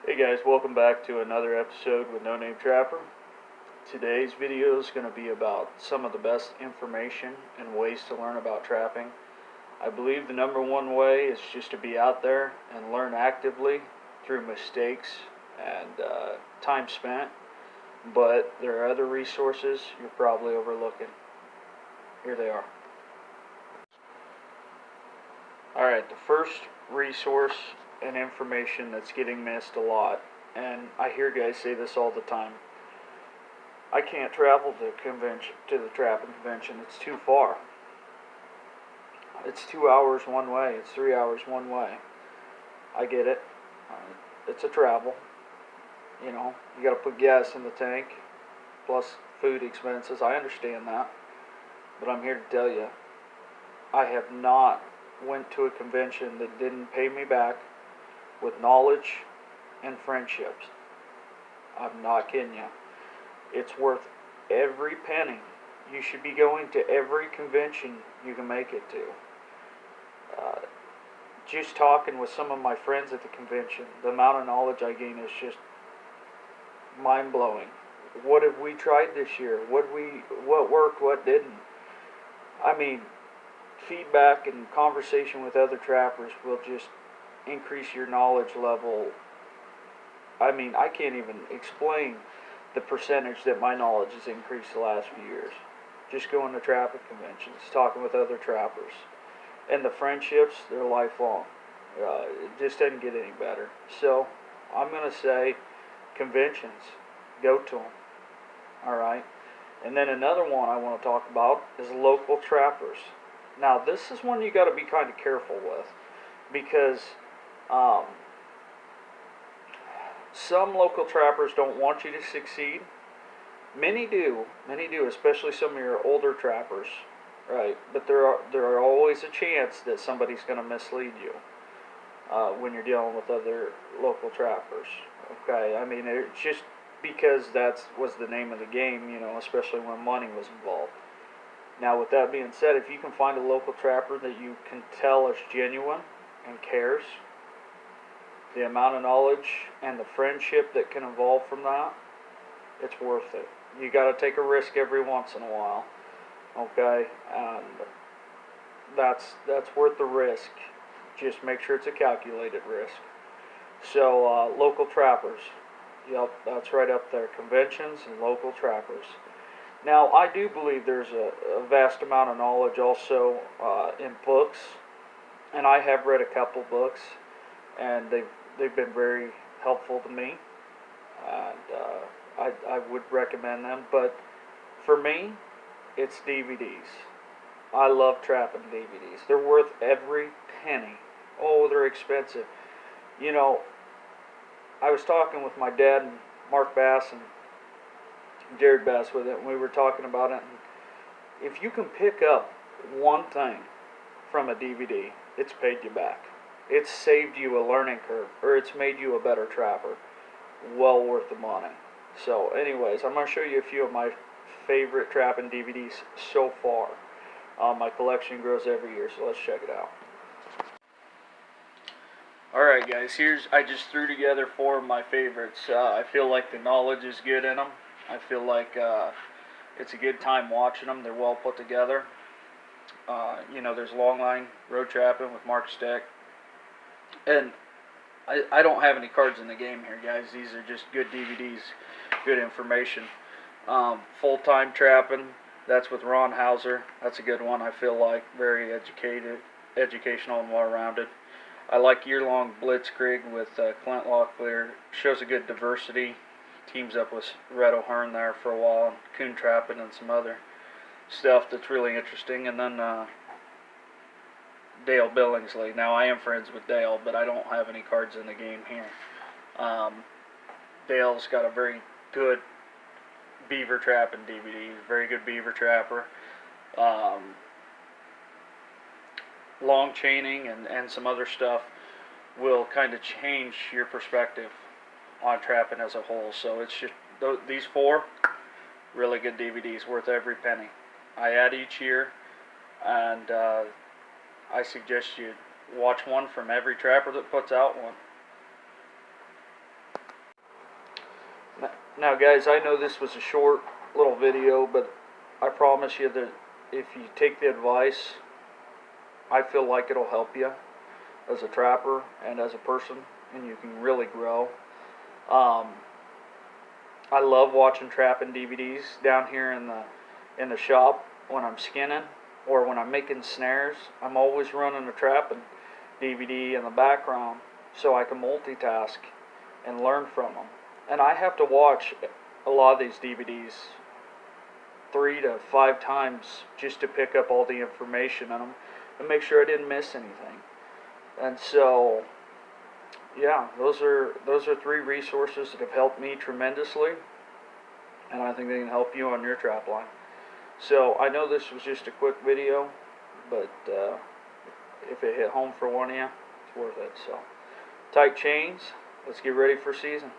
Hey guys, welcome back to another episode with No Name Trapper. Today's video is going to be about some of the best information and ways to learn about trapping. I believe the number one way is just to be out there and learn actively through mistakes and time spent, but there are other resources you're probably overlooking. Here they are. Alright, the first resource and information that's getting missed a lot, and I hear guys say this all the time: I can't travel to the trapping convention, it's too far. It's 2 hours one way, it's 3 hours one way. I get it. It's a travel. You know, you gotta put gas in the tank, plus food expenses. I understand that. But I'm here to tell you, I have not went to a convention that didn't pay me back with knowledge and friendships. I'm not kidding you. It's worth every penny. You should be going to every convention you can make it to. Just talking with some of my friends at the convention, the amount of knowledge I gain is just mind-blowing. What have we tried this year? What worked, what didn't? I mean, feedback and conversation with other trappers will just increase your knowledge level. I mean, I can't even explain the percentage that my knowledge has increased the last few years. Just going to trapping conventions, talking with other trappers. And the friendships, they're lifelong. It just doesn't get any better. So, I'm going to say conventions. Go to them. Alright? And then another one I want to talk about is local trappers. Now, this is one you got to be kind of careful with, because some local trappers don't want you to succeed. Many do, especially some of your older trappers, right? But there are always a chance that somebody's going to mislead you when you're dealing with other local trappers. Okay, I mean, it's just because that was the name of the game, you know, especially when money was involved. Now, with that being said, if you can find a local trapper that you can tell is genuine and cares, the amount of knowledge and the friendship that can evolve from that, it's worth it. You got to take a risk every once in a while, okay? And that's worth the risk. Just make sure it's a calculated risk. So, local trappers. Yep, that's right up there. Conventions and local trappers. Now, I do believe there's a vast amount of knowledge also in books, and I have read a couple books, and they've been very helpful to me, and I would recommend them. But for me, it's DVDs. I love trapping DVDs. They're worth every penny. Oh, they're expensive. You know, I was talking with my dad and Mark Bass and Jared Bass with it, and we were talking about it. And if you can pick up one thing from a DVD, it's paid you back. It's saved you a learning curve, or it's made you a better trapper. Well worth the money. So, anyways, I'm going to show you a few of my favorite trapping DVDs so far. My collection grows every year, so let's check it out. Alright guys, I just threw together 4 of my favorites. I feel like the knowledge is good in them. I feel like it's a good time watching them. They're well put together. You know, there's Longline Road Trapping with Mark Steck. And I don't have any cards in the game here, guys. These are just good DVDs, good information. Full-Time Trapping, that's with Ron Hauser. That's a good one, I feel like. Very educational and well-rounded. I like Year-Long Blitzkrieg with Clint Locklear. Shows a good diversity. Teams up with Red O'Hearn there for a while. Coon Trapping and some other stuff that's really interesting. And then Dale Billingsley. Now, I am friends with Dale, but I don't have any cards in the game here. Dale's got a very good beaver trapping DVD. Very good beaver trapper. Long chaining and some other stuff will kind of change your perspective on trapping as a whole. So it's just these 4 really good DVDs, worth every penny. I add each year, and I suggest you watch one from every trapper that puts out one. Now, guys, I know this was a short little video, but I promise you that if you take the advice, I feel like it'll help you as a trapper and as a person, and you can really grow. Um, I love watching trapping DVDs down here in the shop when I'm skinning or when I'm making snares. I'm always running a trapping DVD in the background so I can multitask and learn from them. And I have to watch a lot of these DVDs 3 to 5 times just to pick up all the information in them and make sure I didn't miss anything. And so, yeah, those are 3 resources that have helped me tremendously, and I think they can help you on your trap line. So I know this was just a quick video, but if it hit home for one of you, it's worth it. So tight chains. Let's get ready for season.